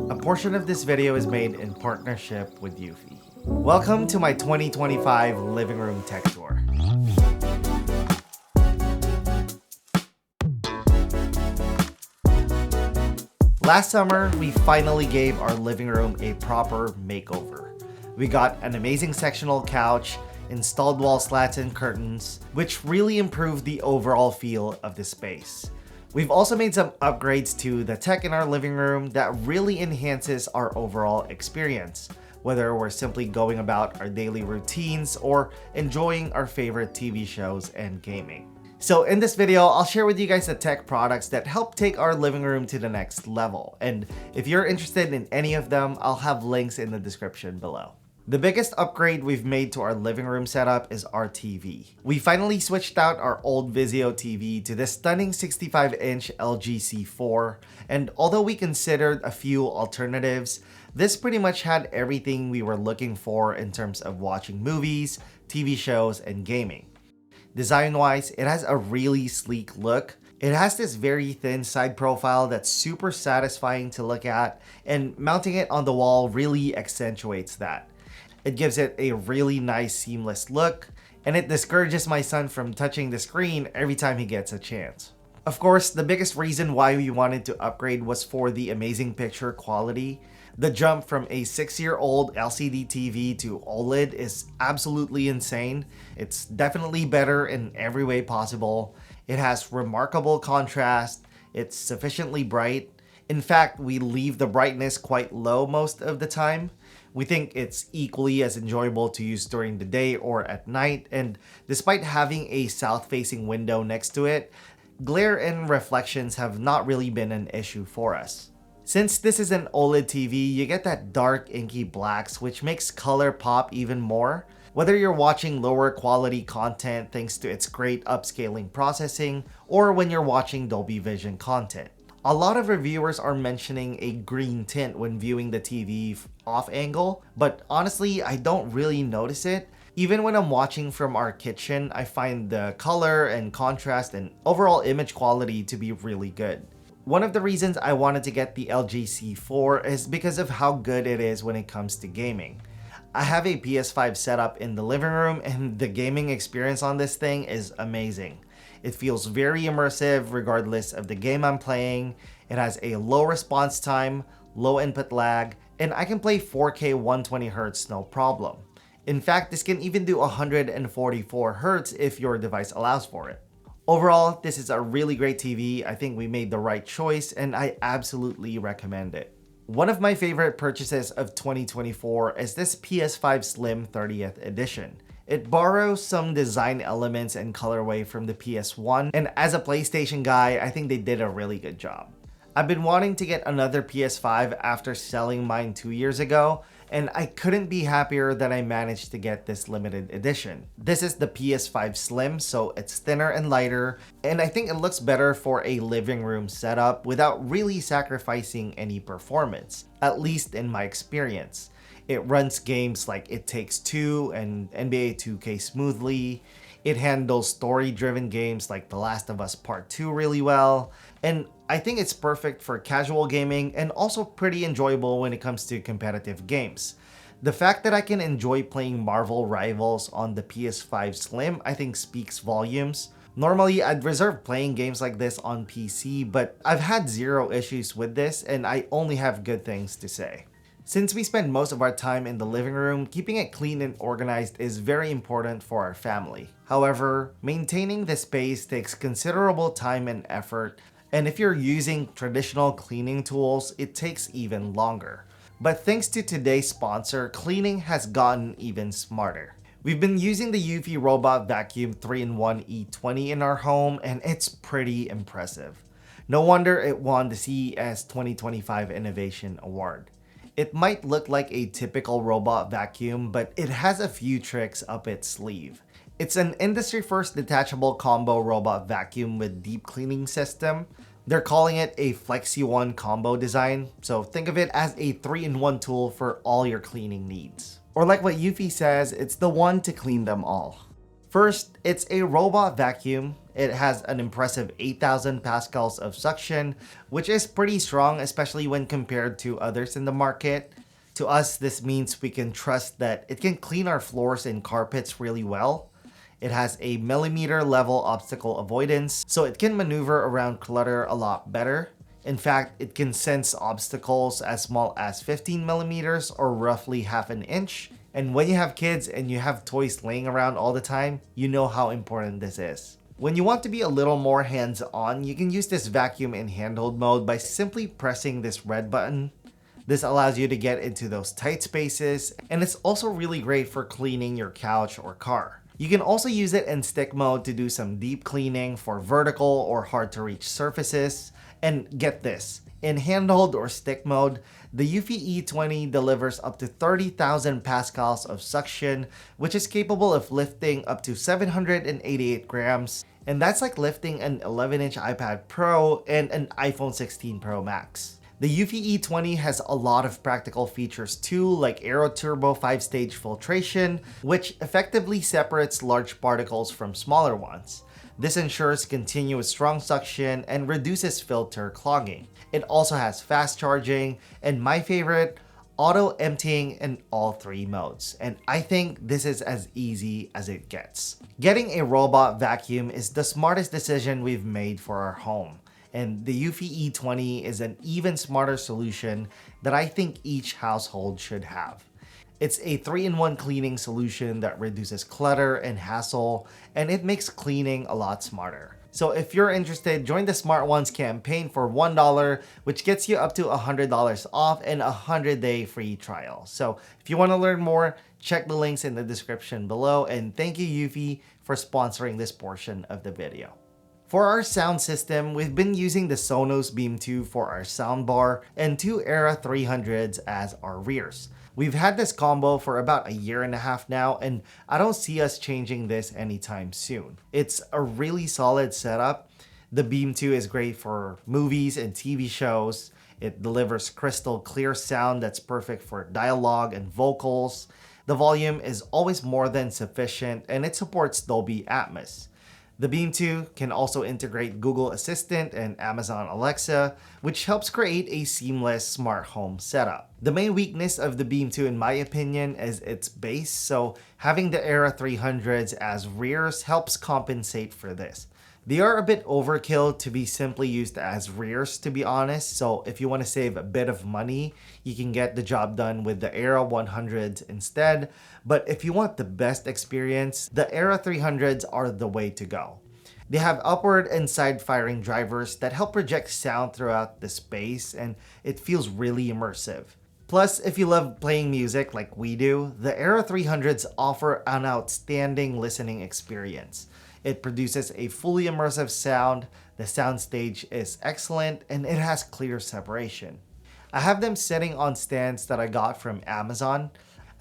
A portion of this video is made in partnership with Eufy. Welcome to my 2025 living room tech tour. Last summer, we finally gave our living room a proper makeover. We got an amazing sectional couch, installed wall slats and curtains, which really improved the overall feel of the space. We've also made some upgrades to the tech in our living room that really enhances our overall experience, whether we're simply going about our daily routines or enjoying our favorite TV shows and gaming. So in this video, I'll share with you guys the tech products that help take our living room to the next level. And if you're interested in any of them, I'll have links in the description below. The biggest upgrade we've made to our living room setup is our TV. We finally switched out our old Vizio TV to this stunning 65-inch LG C4, and although we considered a few alternatives, this pretty much had everything we were looking for in terms of watching movies, TV shows, and gaming. Design-wise, it has a really sleek look. It has this very thin side profile that's super satisfying to look at, and mounting it on the wall really accentuates that. It gives it a really nice seamless look, and it discourages my son from touching the screen every time he gets a chance. Of course, the biggest reason why we wanted to upgrade was for the amazing picture quality. The jump from a 6-year-old LCD TV to OLED is absolutely insane. It's definitely better in every way possible. It has remarkable contrast. It's sufficiently bright. In fact, we leave the brightness quite low most of the time. We think it's equally as enjoyable to use during the day or at night, and despite having a south-facing window next to it, glare and reflections have not really been an issue for us. Since this is an OLED TV, you get that dark inky blacks, which makes color pop even more. Whether you're watching lower quality content thanks to its great upscaling processing, or when you're watching Dolby Vision content. A lot of reviewers are mentioning a green tint when viewing the TV off angle, but honestly, I don't really notice it. Even when I'm watching from our kitchen, I find the color and contrast and overall image quality to be really good. One of the reasons I wanted to get the LG C4 is because of how good it is when it comes to gaming. I have a PS5 setup in the living room, and the gaming experience on this thing is amazing. It feels very immersive regardless of the game I'm playing. It has a low response time, low input lag, and I can play 4K 120Hz no problem. In fact, this can even do 144Hz if your device allows for it. Overall, this is a really great TV. I think we made the right choice, and I absolutely recommend it. One of my favorite purchases of 2024 is this PS5 Slim 30th edition. It borrows some design elements and colorway from the PS1, and as a PlayStation guy, I think they did a really good job. I've been wanting to get another PS5 after selling mine 2 years ago, and I couldn't be happier that I managed to get this limited edition. This is the PS5 Slim, so it's thinner and lighter, and I think it looks better for a living room setup without really sacrificing any performance, at least in my experience. It runs games like It Takes Two and NBA 2K smoothly. It handles story-driven games like The Last of Us Part 2 really well. And I think it's perfect for casual gaming and also pretty enjoyable when it comes to competitive games. The fact that I can enjoy playing Marvel Rivals on the PS5 Slim I think speaks volumes. Normally, I'd reserve playing games like this on PC, but I've had zero issues with this and I only have good things to say. Since we spend most of our time in the living room, keeping it clean and organized is very important for our family. However, maintaining the space takes considerable time and effort, and if you're using traditional cleaning tools, it takes even longer. But thanks to today's sponsor, cleaning has gotten even smarter. We've been using the Eufy Robot Vacuum 3-in-1 E20 in our home, and it's pretty impressive. No wonder it won the CES 2025 Innovation Award. It might look like a typical robot vacuum, but it has a few tricks up its sleeve. It's an industry-first detachable combo robot vacuum with deep cleaning system. They're calling it a Flexi-1 combo design, so think of it as a 3-in-1 tool for all your cleaning needs. Or like what Eufy says, it's the one to clean them all. First, it's a robot vacuum. It has an impressive 8,000 pascals of suction, which is pretty strong, especially when compared to others in the market. To us, this means we can trust that it can clean our floors and carpets really well. It has a millimeter level obstacle avoidance, so it can maneuver around clutter a lot better. In fact, it can sense obstacles as small as 15 millimeters or roughly half an inch. And when you have kids and you have toys laying around all the time, you know how important this is. When you want to be a little more hands-on, you can use this vacuum in handheld mode by simply pressing this red button. This allows you to get into those tight spaces, and it's also really great for cleaning your couch or car. You can also use it in stick mode to do some deep cleaning for vertical or hard to reach surfaces. And get this, in handheld or stick mode, the Eufy E20 delivers up to 30,000 pascals of suction, which is capable of lifting up to 788 grams. And that's like lifting an 11-inch iPad Pro and an iPhone 16 Pro Max. The Eufy E20 has a lot of practical features too, like Aero Turbo 5-stage filtration, which effectively separates large particles from smaller ones. This ensures continuous strong suction and reduces filter clogging. It also has fast charging and my favorite, auto emptying in all 3 modes. And I think this is as easy as it gets. Getting a robot vacuum is the smartest decision we've made for our home. And the Eufy E20 is an even smarter solution that I think each household should have. It's a 3-in-1 cleaning solution that reduces clutter and hassle, and it makes cleaning a lot smarter. So if you're interested, join the Smart Ones campaign for $1, which gets you up to $100 off and a 100-day free trial. So if you want to learn more, check the links in the description below, and thank you Eufy for sponsoring this portion of the video. For our sound system, we've been using the Sonos Beam 2 for our soundbar and 2 Era 300s as our rears. We've had this combo for about a year and a half now, and I don't see us changing this anytime soon. It's a really solid setup. The Beam 2 is great for movies and TV shows. It delivers crystal clear sound that's perfect for dialogue and vocals. The volume is always more than sufficient, and it supports Dolby Atmos. The Beam 2 can also integrate Google Assistant and Amazon Alexa, which helps create a seamless smart home setup. The main weakness of the Beam 2 in my opinion is its bass, so having the Era 300s as rears helps compensate for this. They are a bit overkill to be simply used as rears, to be honest, so if you want to save a bit of money, you can get the job done with the Era 100s instead. But if you want the best experience, the Era 300s are the way to go. They have upward and side firing drivers that help project sound throughout the space, and it feels really immersive. Plus, if you love playing music like we do, the Era 300s offer an outstanding listening experience. It produces a fully immersive sound, the soundstage is excellent, and it has clear separation. I have them sitting on stands that I got from Amazon.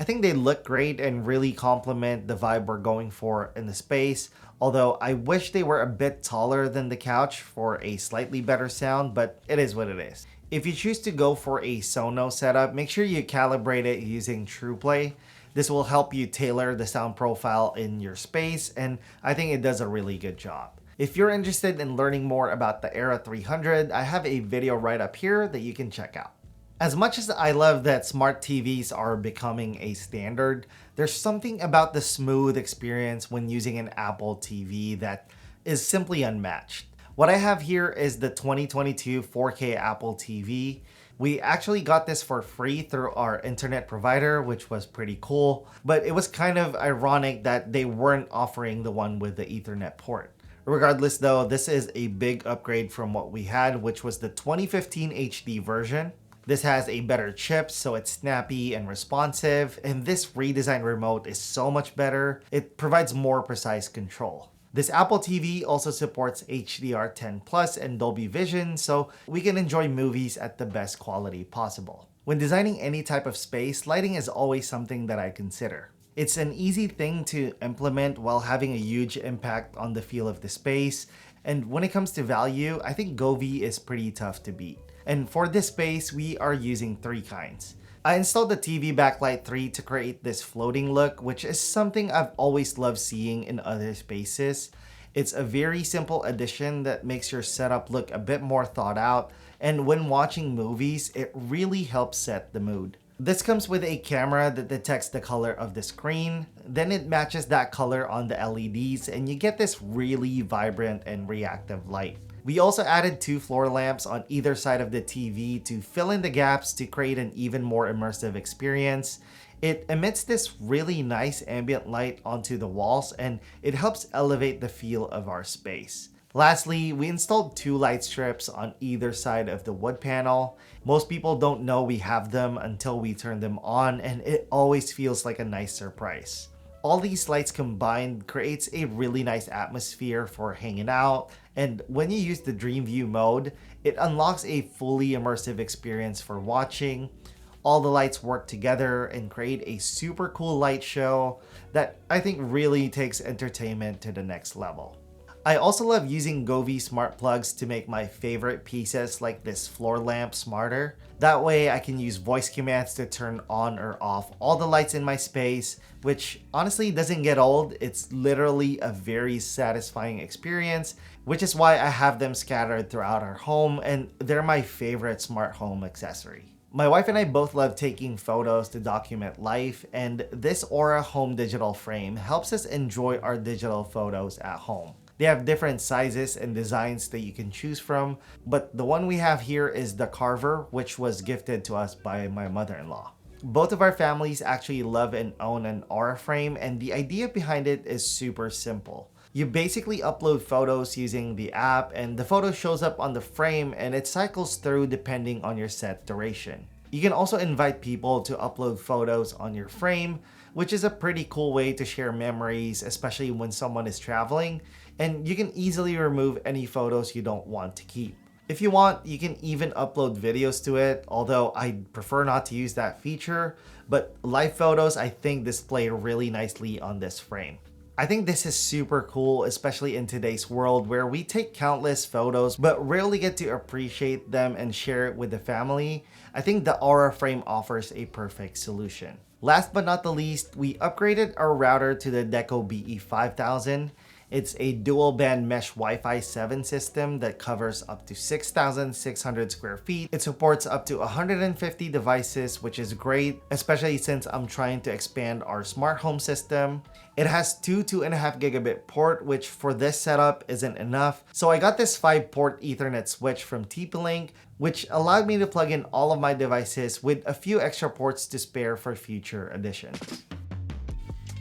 I think they look great and really complement the vibe we're going for in the space, although I wish they were a bit taller than the couch for a slightly better sound, but it is what it is. If you choose to go for a Sonos setup, make sure you calibrate it using TruePlay. This will help you tailor the sound profile in your space, and I think it does a really good job. If you're interested in learning more about the Era 300, I have a video right up here that you can check out. As much as I love that smart TVs are becoming a standard, there's something about the smooth experience when using an Apple TV that is simply unmatched. What I have here is the 2022 4K Apple TV. We actually got this for free through our internet provider, which was pretty cool, but it was kind of ironic that they weren't offering the one with the Ethernet port. Regardless though, this is a big upgrade from what we had, which was the 2015 HD version. This has a better chip, so it's snappy and responsive, and this redesigned remote is so much better. It provides more precise control. This Apple TV also supports HDR10 Plus and Dolby Vision, so we can enjoy movies at the best quality possible. When designing any type of space, lighting is always something that I consider. It's an easy thing to implement while having a huge impact on the feel of the space, and when it comes to value, I think Govee is pretty tough to beat. And for this space, we are using 3 kinds. I installed the TV backlight 3 to create this floating look, which is something I've always loved seeing in other spaces. It's a very simple addition that makes your setup look a bit more thought out, and when watching movies, it really helps set the mood. This comes with a camera that detects the color of the screen, then it matches that color on the LEDs, and you get this really vibrant and reactive light. We also added 2 floor lamps on either side of the TV to fill in the gaps to create an even more immersive experience. It emits this really nice ambient light onto the walls, and it helps elevate the feel of our space. Lastly, we installed 2 light strips on either side of the wood panel. Most people don't know we have them until we turn them on, and it always feels like a nice surprise. All these lights combined creates a really nice atmosphere for hanging out, and when you use the Dream View mode, it unlocks a fully immersive experience for watching. All the lights work together and create a super cool light show that I think really takes entertainment to the next level. I also love using Govee smart plugs to make my favorite pieces like this floor lamp smarter. That way I can use voice commands to turn on or off all the lights in my space, which honestly doesn't get old. It's literally a very satisfying experience, which is why I have them scattered throughout our home, and they're my favorite smart home accessory. My wife and I both love taking photos to document life, and this Aura Home digital frame helps us enjoy our digital photos at home. They have different sizes and designs that you can choose from, but the one we have here is the Carver, which was gifted to us by my mother-in-law. Both of our families actually love and own an Aura frame, and the idea behind it is super simple. You basically upload photos using the app, and the photo shows up on the frame and it cycles through depending on your set duration. You can also invite people to upload photos on your frame, which is a pretty cool way to share memories, especially when someone is traveling, and you can easily remove any photos you don't want to keep. If you want, you can even upload videos to it, although I prefer not to use that feature, but live photos I think display really nicely on this frame. I think this is super cool, especially in today's world where we take countless photos but rarely get to appreciate them and share it with the family. I think the Aura frame offers a perfect solution. Last but not the least, we upgraded our router to the Deco BE5000. It's a dual band mesh Wi-Fi 7 system that covers up to 6,600 square feet. It supports up to 150 devices, which is great, especially since I'm trying to expand our smart home system. It has 2.5 gigabit port, which for this setup isn't enough. So I got this 5-port Ethernet switch from TP-Link, which allowed me to plug in all of my devices with a few extra ports to spare for future additions.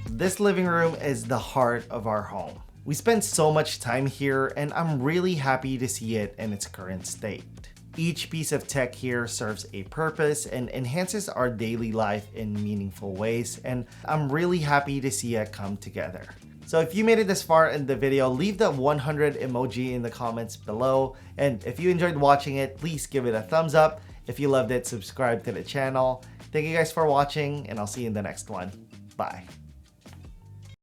This living room is the heart of our home. We spend so much time here, and I'm really happy to see it in its current state. Each piece of tech here serves a purpose and enhances our daily life in meaningful ways, and I'm really happy to see it come together. So if you made it this far in the video, leave the 100 emoji in the comments below, and if you enjoyed watching it, please give it a thumbs up. If you loved it, subscribe to the channel. Thank you guys for watching, and I'll see you in the next one. Bye.